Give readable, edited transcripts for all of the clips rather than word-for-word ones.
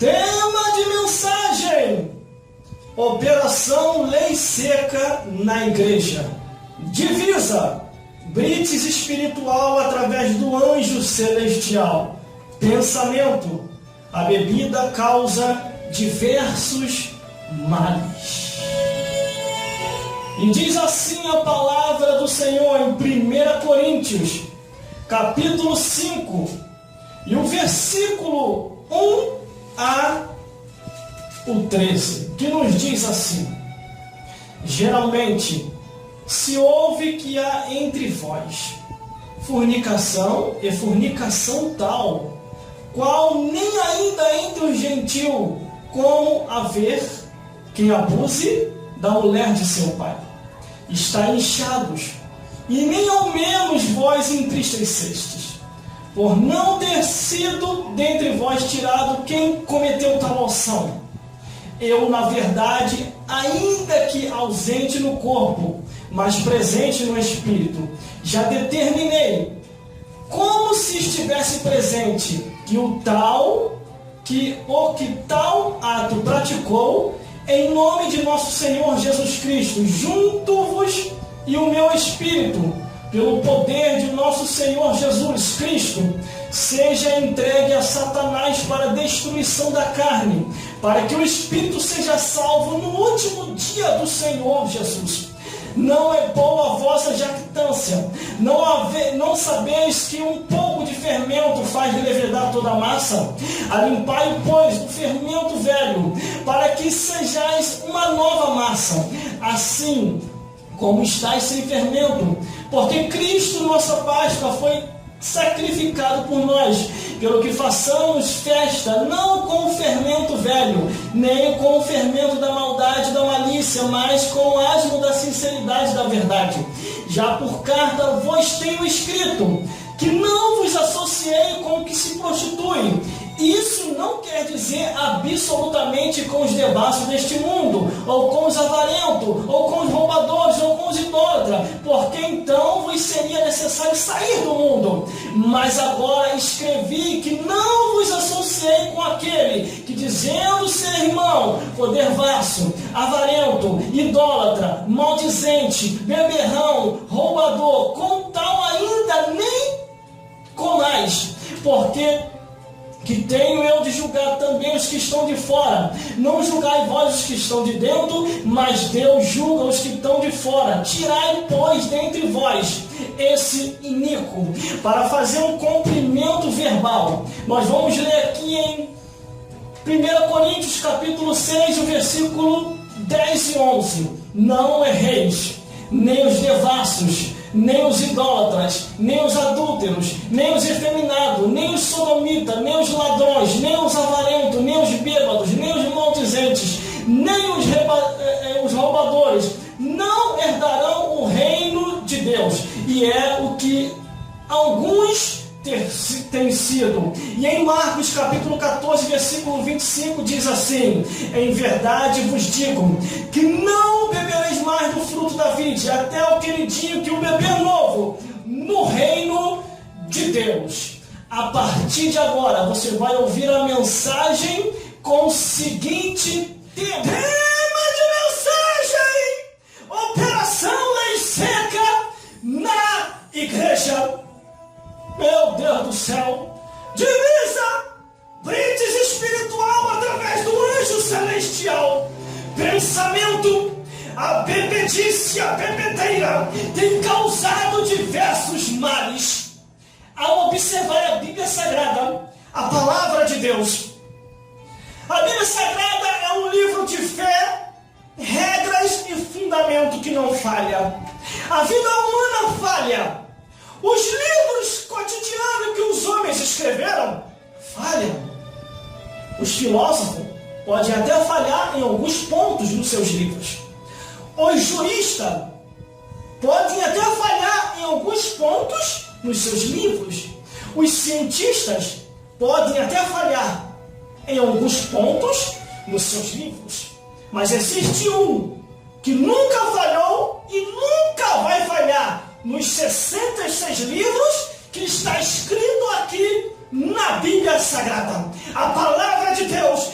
Tema de mensagem: Operação Lei Seca na Igreja. Divisa: blitz espiritual através do anjo celestial. Pensamento: a bebida causa diversos males. E diz assim a palavra do Senhor em 1 Coríntios, capítulo 5, e o versículo 1 a o 13, que nos diz assim: geralmente se ouve que há entre vós fornicação, e fornicação tal, qual nem ainda entre os gentios, como haver quem abuse da mulher de seu pai. Está inchados, e nem ao menos vós entristecestes, por não ter sido dentre vós tirado quem cometeu tal ação. Eu, na verdade, ainda que ausente no corpo, mas presente no espírito, já determinei, como se estivesse presente, que o que tal ato praticou, em nome de nosso Senhor Jesus Cristo, junto-vos e o meu espírito, pelo poder de nosso Senhor Jesus Cristo, seja entregue a Satanás para a destruição da carne, para que o espírito seja salvo no último dia do Senhor Jesus. Não é boa a vossa jactância. Não sabeis que um pouco de fermento faz levedar toda a massa? Alimpai, pois, o fermento velho, para que sejais uma nova massa, assim como estáis sem fermento. Porque Cristo, nossa Páscoa, foi sacrificado por nós, pelo que façamos festa, não com o fermento velho, nem com o fermento da maldade e da malícia, mas com o asmo da sinceridade da verdade. Já por carta vos tenho escrito, que não vos associei com o que se prostitui. Isso não quer dizer absolutamente com os devassos deste mundo, ou com os avarentos, ou com os roubadores, ou com os idólatras, porque então vos seria necessário sair do mundo. Mas agora escrevi que não vos associei com aquele que, dizendo ser irmão, for devasso, avarento, idólatra, maldizente, beberrão, roubador, com tal ainda nem comais, porque que tenho eu de julgar também os que estão de fora. Não julgai vós os que estão de dentro, mas Deus julga os que estão de fora. Tirai, pois, dentre vós esse iníquo, para fazer um cumprimento verbal. Nós vamos ler aqui em 1 Coríntios capítulo 6, o versículo 10 e 11. Não erreis, nem os devassos, nem os idólatras, nem os adúlteros, nem os efeminados, nem os sodomitas, nem os ladrões, nem os avarentos, nem os bêbados, nem os maldizentes, nem os roubadores, não herdarão o reino de Deus. E é o que alguns têm sido. E em Marcos capítulo 14, versículo 25, diz assim: em verdade vos digo, que não bebereis mais do fruto da vide, até o queridinho que o beber novo, no reino de Deus. A partir de agora, você vai ouvir a mensagem com o seguinte tema. Tema de mensagem: Operação Lei Seca na Igreja. Meu Deus do céu! Divisa, blitz espiritual através do anjo celestial. Pensamento: a bebedice, a bebedeira tem causado diversos males. Ao observar a Bíblia Sagrada, a palavra de Deus, a Bíblia Sagrada é um livro de fé, regras e fundamento que não falha. A vida humana falha. Os livros cotidianos que os homens escreveram falham. Os filósofos podem até falhar em alguns pontos nos seus livros. Os juristas podem até falhar em alguns pontos nos seus livros. Os cientistas podem até falhar em alguns pontos nos seus livros. Mas existe um que nunca falhou e nunca vai falhar nos 66 livros que está escrito aqui na Bíblia Sagrada. A palavra de Deus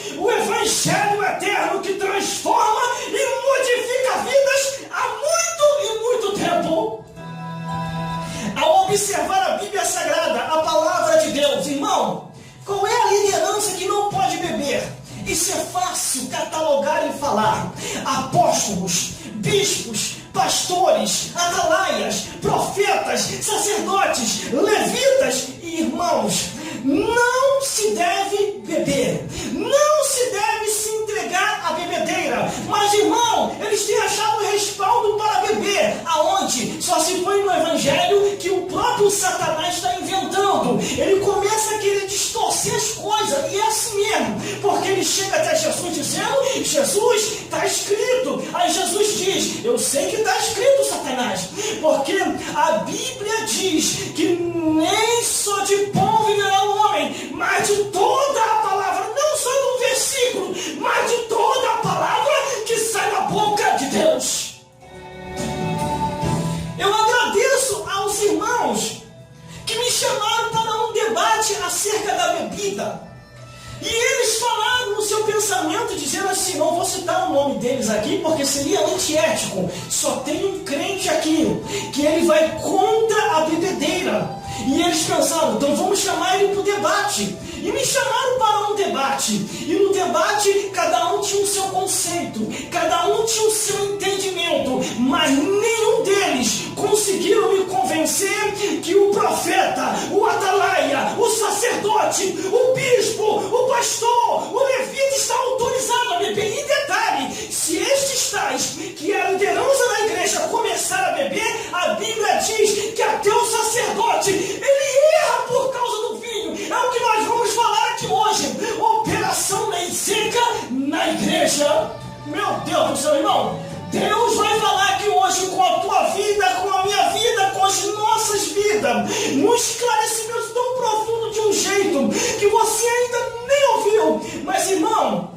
observar a Bíblia Sagrada, a palavra de Deus, irmão, qual é a liderança que não pode beber? Isso é fácil catalogar e falar. Apóstolos, bispos, pastores, atalaias, profetas, sacerdotes, levitas e irmãos. Não se deve beber, não se deve se entregar à bebedeira. Mas, irmão, eles têm achado respaldo para beber. Aonde? Só se foi no Evangelho que o próprio Satanás está inventando. Ele começa a querer distorcer as coisas, e é assim mesmo, porque ele chega até Jesus dizendo: Jesus, está escrito. Aí Jesus diz: eu sei que está escrito, Satanás, porque a Bíblia diz que nem só de pão viverá o homem, mas de toda a palavra, não só do versículo, mas de toda a palavra que sai da boca de Deus. Eu agradeço aos irmãos que me chamaram para um debate acerca da bebida. E eles falaram no seu pensamento, dizendo assim: não vou citar o nome deles aqui, porque seria antiético. Só tem um crente aqui, que ele vai contra a bebedeira. E eles pensaram: então vamos chamar ele para o debate. E me chamaram para um debate. E no debate, cada um tinha o seu conceito, cada um tinha o seu entendimento. Mas nenhum deles conseguiram me convencer que o profeta, o atalaia, o sacerdote, o bispo, o pastor, o levita está autorizado a beber. E detalhe, se estes tais, que é a liderança da igreja, começar a beber, a Bíblia diz que até o sacerdote, ele erra por causa do vinho. É o que nós vamos falar aqui hoje. Operação Lei Seca na igreja. Meu Deus do céu, irmão, Deus vai falar aqui hoje com a tua vida, com a minha vida, com as nossas vidas, num esclarecimento tão profundo, de um jeito que você ainda nem ouviu. Mas, irmão,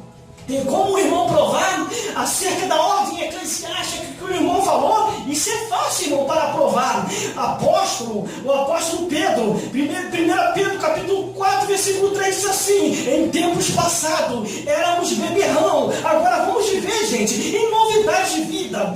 tem como o irmão provar acerca da ordem eclesiástica que o irmão falou? Isso é fácil, irmão, para provar. O apóstolo Pedro, 1 Pedro capítulo 4, versículo 3, diz assim: em tempos passados éramos beberrão, agora vamos viver, gente, em novidade de vida.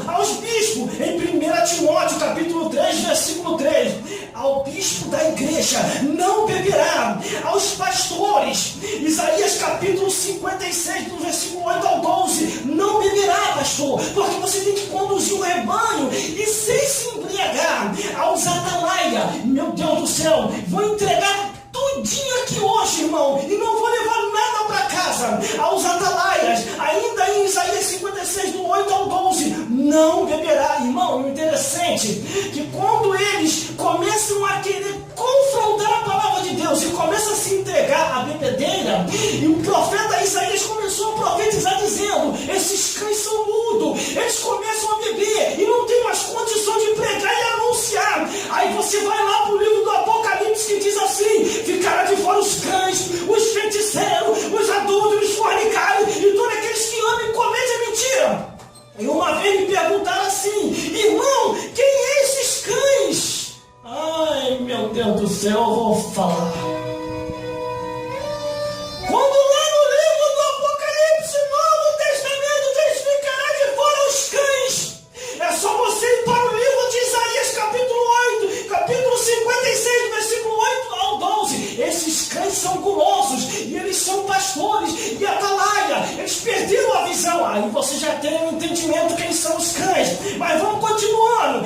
Aos bispos, em 1 Timóteo capítulo 3, versículo 3, ao bispo da igreja não beberá. Aos pastores, Isaías capítulo 56, do versículo 8 ao 12, não beberá, pastor, porque você tem que conduzir o rebanho e sem se embriagar. Aos atalaia, meu Deus do céu, vou entregar tudinho aqui hoje, irmão, e não vou levar nada para casa. Aos atalaias, ainda em Isaías 56, do 8 ao 12, não beberá. Irmão, o interessante que quando eles começam a querer confrontar a palavra de Deus e começam a se entregar à bebedeira, e o profeta Isaías começou a profetizar dizendo: esses cães são mudos, eles começam a beber e não tem mais condição de pregar e anunciar. Aí você vai lá para o livro do Apocalipse, que diz assim: ficará de fora os cães, os feiticeiros, os adúlteros, os fornicários e todos aqueles que amam e cometem mentira. E uma vez me perguntaram assim: irmão, quem é esses cães? Ai, meu Deus do céu, eu vou falar. Quando lá no livro do Apocalipse, Novo Testamento, diz: ficará de fora os cães, é só você ir para o livro de Isaías capítulo 8, capítulo 56, versículo 8 ao 12. Esses cães são gulosos, e eles são pastores e atalaia, eles perderam a visão. Aí você já tem um entendimento quem são os cães. Mas vamos continuando.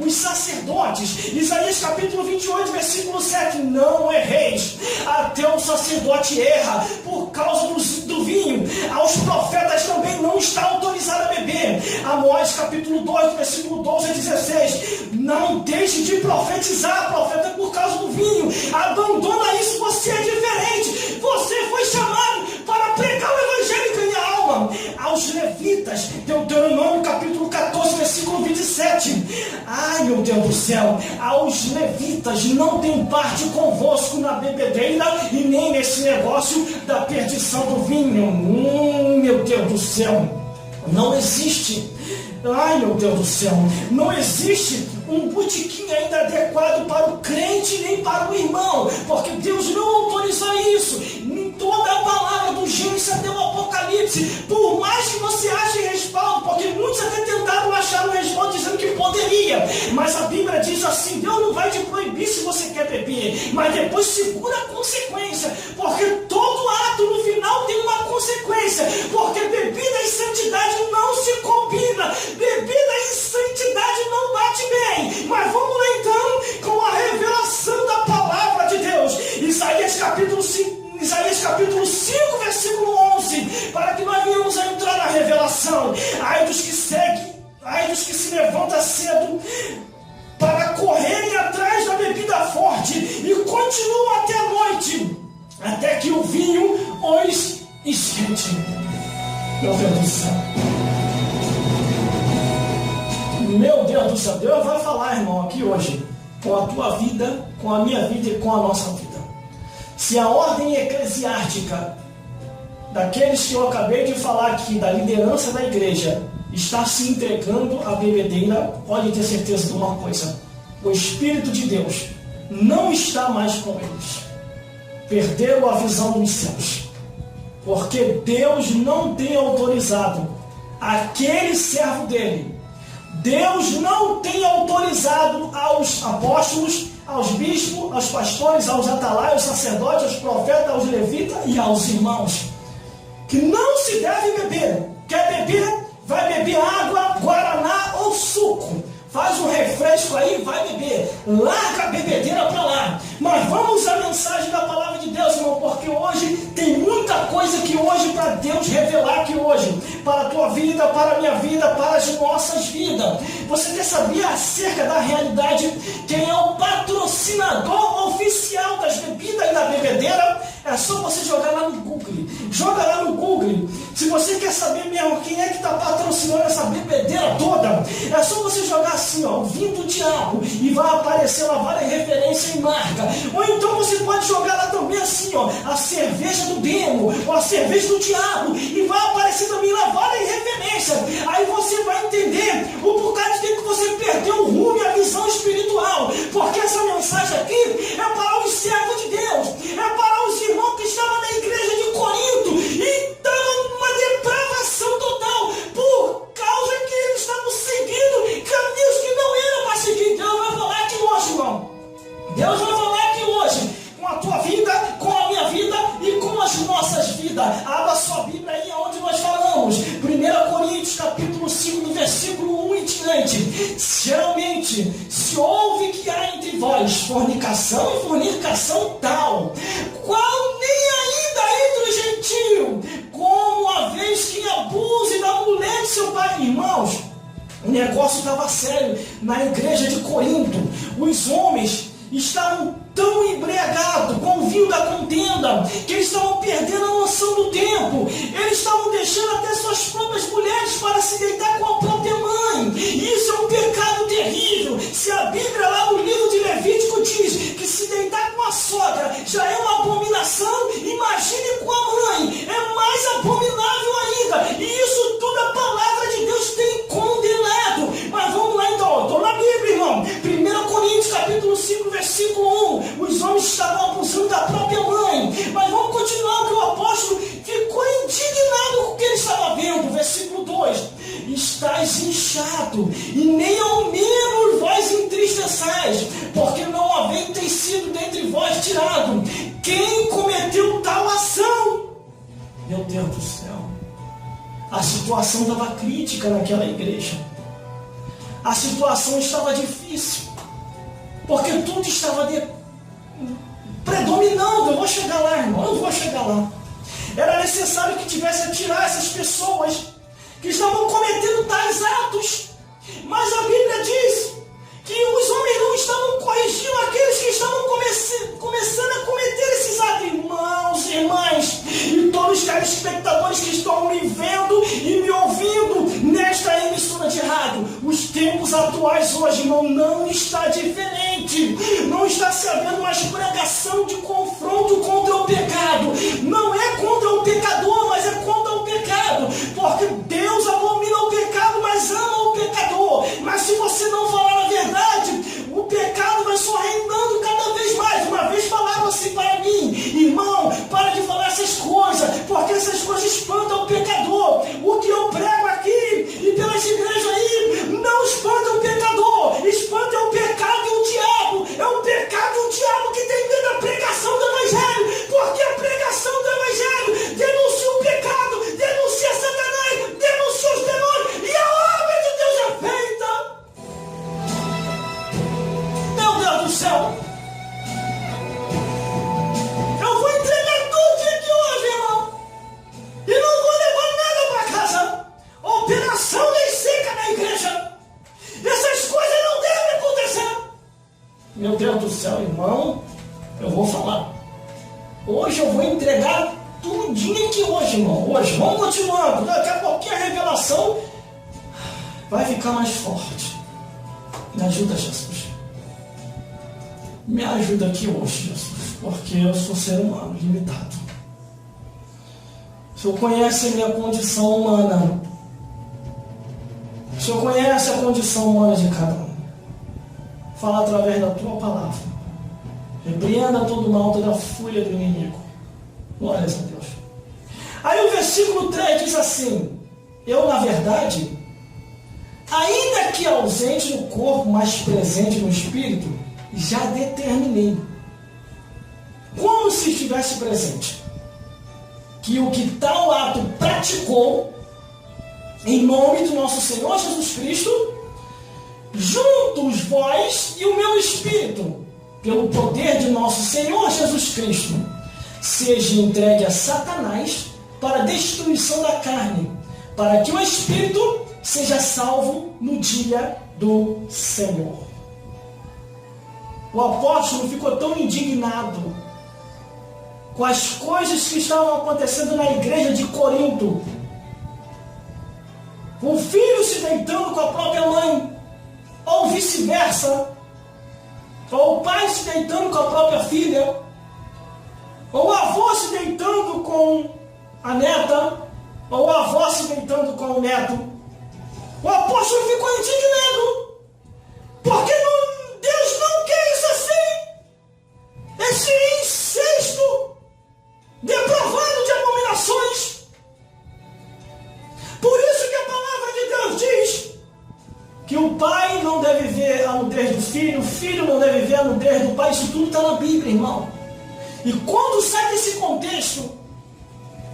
Os sacerdotes, Isaías capítulo 28, versículo 7, não erreis, até o sacerdote erra por causa do vinho. Aos profetas também não está autorizado a beber. Amós capítulo 2, versículo 12 a 16, não deixe de profetizar, profeta, por causa do vinho. Abandona isso, você é diferente. Você foi chamado para pregar o evangelho e ganhar alma. Aos levitas, Deuteronômio capítulo 14, versículo 27, ai, meu Deus do céu, aos levitas não tem parte convosco na bebedeira e nem nesse negócio da perdição do vinho. Meu Deus do céu, não existe. Ai, meu Deus do céu, não existe um botequim ainda adequado para o crente nem para o irmão, porque Deus não autorizou isso. Em toda a palavra do Gênesis até o Apocalipse, por mais que você ache respaldo, porque muitos até tentaram achar um respaldo dizendo que poderia. Mas a Bíblia diz assim, Deus não vai te proibir se você quer beber, mas depois segura a consequência, porque todo ato no final tem uma consequência, porque bebida e santidade não se combina, bebida e santidade não bate bem. Mas vamos lá então com a revelação da palavra de Deus. Isaías capítulo 5, versículo 11, para que nós venhamos a entrar na revelação. Ai dos que seguem, ai dos que se levantam cedo para correrem atrás da bebida forte e continuam até a noite, até que o vinho os esquente. Meu Deus do céu. Meu Deus do céu. Deus vai falar, irmão, aqui hoje, com a tua vida, com a minha vida e com a nossa vida. Se a ordem eclesiástica daqueles que eu acabei de falar aqui, da liderança da igreja, está se entregando à bebedeira, pode ter certeza de uma coisa: o Espírito de Deus não está mais com eles. Perderam a visão dos céus, porque Deus não tem autorizado aquele servo dele. Deus não tem autorizado aos apóstolos, aos bispos, aos pastores, aos atalaios, aos sacerdotes, aos profetas, aos levitas e aos irmãos, que não se deve beber. Quer beber? Vai beber água, guaraná ou suco. Faz um refresco aí, vai beber. Larga a bebedeira para lá. Mas vamos à mensagem da palavra de Deus, irmão, porque hoje tem muita coisa que hoje para Deus revelar aqui hoje, para a tua vida, para a minha vida, para as nossas vidas. Você quer saber acerca da realidade? Quem é o patrocinador oficial das bebidas e da bebedeira? É só você jogar lá no Google. Joga lá no Google. Se você quer saber mesmo quem é que está patrocinando essa bebedeira toda, é só você jogar assim, ó, o vinho do diabo, e vai aparecer lá várias referências e marca. Ou então você pode jogar lá também assim, ó, a cerveja do demo, ou a cerveja do diabo, e vai aparecer também lá várias referências. Aí você vai entender o porquê de que você perdeu o rumo e a visão espiritual. Porque essa mensagem aqui é para os servos de Deus, é para os irmãos que estavam na igreja de Corinto e estavam numa depravação total, por causa que eles estavam seguindo caminhos que não eram para seguir. Deus vai falar aqui hoje, irmão. Deus vai falar aqui hoje, com a tua vida, com a minha vida e com as nossas vidas. Abra sua Bíblia aí onde nós falamos. 1 Coríntios capítulo 5, no versículo 1 em diante. Geralmente se ouve que há entre vós fornicação e fornicação tal, qual nem ainda entre os gentios, como a vez que abuse da mulher de seu pai. Irmãos, o negócio estava sério na igreja de Corinto. Os homens estavam tão embriagados com o vinho da contenda que eles estavam perdendo a noção do tempo. Eles estavam deixando até suas próprias mulheres para se deitar com a própria mãe. Isso é um pecado terrível. Se a Bíblia lá no livro de Levítico diz que se deitar com a sogra já é uma abominação, imagine com a mãe, é mais abominável ainda. E isso tudo a palavra de Deus tem condenado. Mas vamos lá então, estou na Bíblia, irmão. 1 Coríntios capítulo 5, versículo 1. Os homens estavam abusando da própria mãe. Mas vamos continuar, que o apóstolo ficou indignado com o que ele estava vendo. Versículo 2. Estais inchado, e nem ao menos vós entristeçais, porque não havendo tem sido dentre vós tirado quem cometeu tal ação. Meu Deus do céu. A situação estava crítica naquela igreja. A situação estava difícil, porque tudo estava predominando. Eu vou chegar lá, irmão, eu vou chegar lá. Era necessário que tivesse a tirar essas pessoas que estavam cometendo tais atos. Mas a Bíblia diz que os homens não estavam corrigindo aqueles que estavam começando a cometer esses atos. Irmãos e irmãs, e todos os telespectadores que estão me vendo e me ouvindo nesta emissora de rádio, os tempos atuais hoje, irmão, não está diferente. Não está se havendo mais pregação de confronto contra o pecado. Não é contra o pecador, mas é contra o pecado. Porque Deus abomina o pecado, mas ama o pecador. Mas se você não falar a verdade, o pecado vai só reinando cada vez mais. Uma vez falaram assim para mim: irmão, para de falar essas coisas, porque essas coisas espantam o pecador. O que eu prego aqui e pelas igrejas aí não espanta o pecador. Hoje eu vou entregar tudinho aqui hoje, irmão. Hoje, vamos continuando. Daqui a pouquinho a revelação vai ficar mais forte. Me ajuda, Jesus. Me ajuda aqui hoje, Jesus. Porque eu sou ser humano, limitado. O Senhor conhece a minha condição humana. O Senhor conhece a condição humana de cada um. Fala através da tua palavra. Repreenda todo o mal, toda a fúria do inimigo. Glórias a Deus. Aí o versículo 3 diz assim: eu, na verdade, ainda que ausente no corpo, mas presente no espírito, já determinei, como se estivesse presente, que o que tal ato praticou, em nome do nosso Senhor Jesus Cristo, juntos vós e o meu espírito, pelo poder de nosso Senhor Jesus Cristo, seja entregue a Satanás para a destruição da carne, para que o espírito seja salvo no dia do Senhor. O apóstolo ficou tão indignado com as coisas que estavam acontecendo na igreja de Corinto. O filho se deitando com a própria mãe, ou vice-versa, ou o pai se deitando com a própria filha, ou o avô se deitando com a neta, ou a avó se deitando com o neto. O apóstolo ficou indignado, porque Deus não quer isso assim, esse incesto depravado de abominações. Por isso que a palavra de Deus diz que o pai não deve ver a nudez do filho, o filho não deve ver a nudez do pai. Isso tudo está na Bíblia, irmão. E quando sai desse contexto,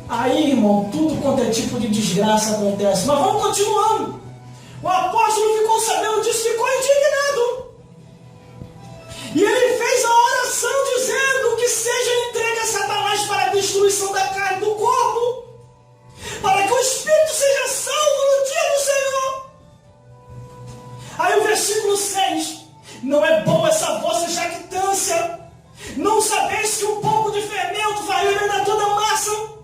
aí, irmão, tudo quanto é tipo de desgraça acontece. Mas vamos continuando. O apóstolo ficou sabendo disso, ficou indignado. E ele fez a oração dizendo que seja entregue a Satanás para a destruição da carne do corpo, para que o espírito seja salvo no dia do Senhor. Aí o versículo 6: não é boa essa vossa jactância, não sabeis que um pouco de fermento vai levedar toda a massa.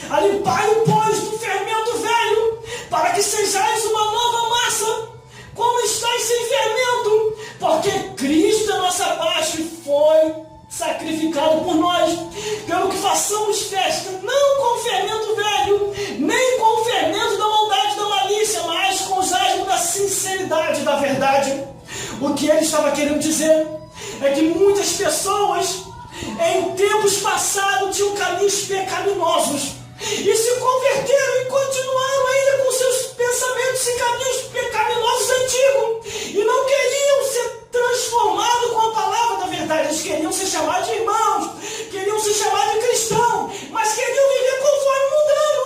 Alipai-o, pois, do fermento velho, para que sejais uma nova massa, como estáis sem fermento, porque Cristo, a nossa parte, foi sacrificado por nós, pelo que façamos festa, não com o fermento velho, nem com o fermento da maldade e da malícia, mas com os asmos da sinceridade e da verdade. O que ele estava querendo dizer é que muitas pessoas, em tempos passados, tinham caminhos pecaminosos, e se converteram e continuaram ainda com seus pensamentos e caminhos pecaminosos antigos, e não queriam ser transformados com a palavra da verdade. Eles queriam ser chamados de irmãos, queriam ser chamados de cristãos, mas queriam viver conforme o mundano.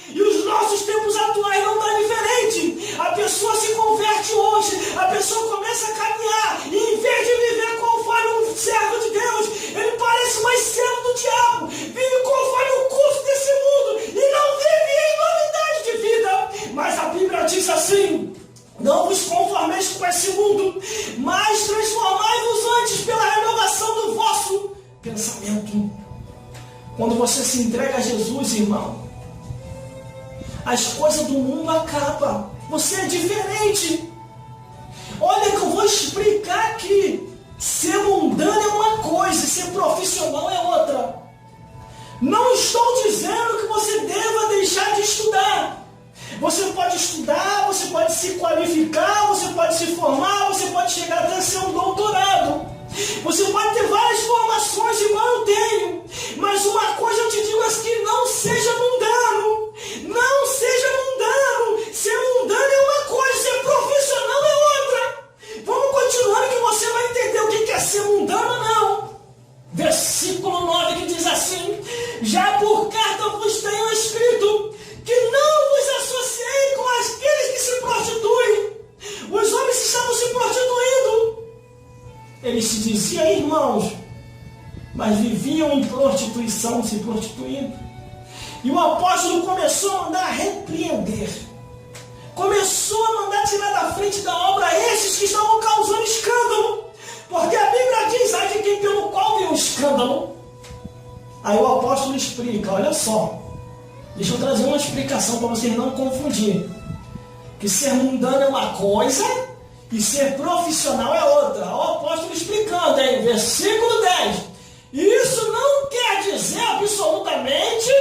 E os nossos tempos atuais não estão diferentes. A pessoa se converte hoje, a pessoa começa a caminhar, e em vez de viver conforme um servo de Deus, ele parece mais servo do diabo, vive conforme o curso desse mundo e não vive em novidade de vida. Mas a Bíblia diz assim: não vos conformeis com esse mundo, mas transformai-vos antes pela renovação do vosso pensamento. Quando você se entrega a Jesus, irmão, as coisas do mundo acabam. Você é diferente. Olha que eu vou explicar aqui. Ser mundano é uma coisa, ser profissional é outra. Não estou dizendo que você deva deixar de estudar. Você pode estudar, você pode se qualificar, você pode se formar, você pode chegar até ser um doutorado. Você pode ter várias formações igual eu tenho. Mas uma coisa eu te digo é que não seja mundano. Não seja mundano. Ser mundano é uma coisa, ser profissional é outra. Vamos continuando que você vai entender o que é ser mundano, não. Versículo 9 que diz assim: já por carta vos tenho escrito que não vos associei com aqueles que se prostituem. Os homens que estavam se prostituindo, eles se diziam irmãos, mas viviam em prostituição, se prostituindo. E o apóstolo começou a mandar repreender, começou a mandar tirar da frente da obra esses que estavam causando escândalo, porque a Bíblia diz: ai de quem pelo qual veio o escândalo. Aí o apóstolo explica, olha só, deixa eu trazer uma explicação para vocês não confundirem. Que ser mundano é uma coisa e ser profissional é outra. O apóstolo explicando, hein? Versículo 10. Isso não quer dizer absolutamente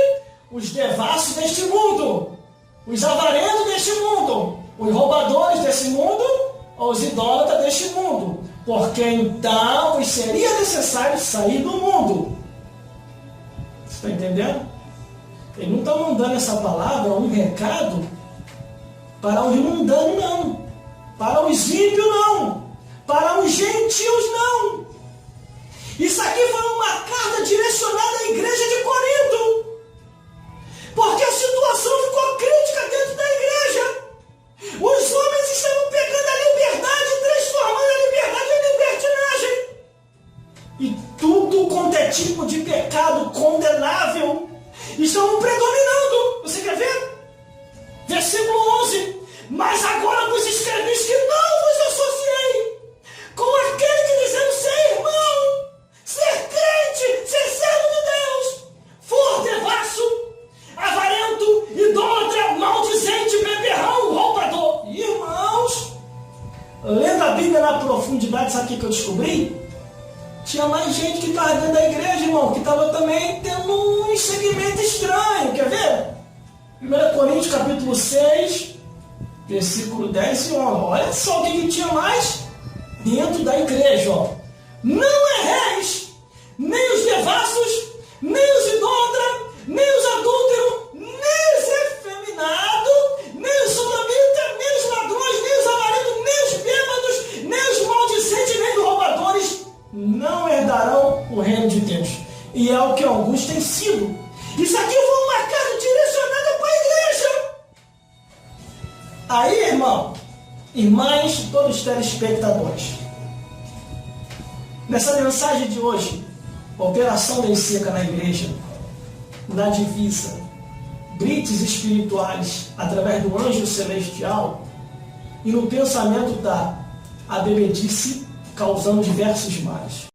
os devassos deste mundo, os avarentos deste mundo, os roubadores desse mundo, ou os idólatras deste mundo, porque então vos seria necessário sair do mundo. Você está entendendo? Ele não está mandando essa palavra, um recado, para os mundanos não, para os ímpios não, para os gentios não. Isso aqui foi uma carta direcionada à igreja de Corinto, porque a situação ficou crítica dentro da igreja. Os homens estavam pegando a liberdade e transformando a liberdade em libertinagem. E tudo quanto é tipo de pecado condenável estavam predominando. Você quer ver? Versículo 11. Mas agora vos escrevi que não vos associei com aquele que dizendo ser irmão, ser crente, ser servo de Deus, for devasso, avarento, idólatra, maldizente, beberrão, roubador. Irmãos, lendo a Bíblia na profundidade, sabe o que eu descobri? Tinha mais gente que estava dentro da igreja, irmão, que estava também tendo um segmento estranho. Quer ver? 1 Coríntios capítulo 6, versículo 10 e 11. Olha só o que tinha mais dentro da igreja. Ó. Não erreis, nem os devassos, nem os idólatras, nem os adúlteros, nem os efeminados, nem os sodomitas, nem os ladrões, nem os avarentos, nem os bêbados, nem os maldicentes, nem os roubadores não herdarão o reino de Deus. E é o que alguns têm sido. Isso aqui foi uma carta direcionada para a igreja. Aí, irmão, irmãs, todos os telespectadores, nessa mensagem de hoje, operação lei seca na igreja, na divisa, brites espirituais através do anjo celestial e no pensamento da bebedice causando diversos males.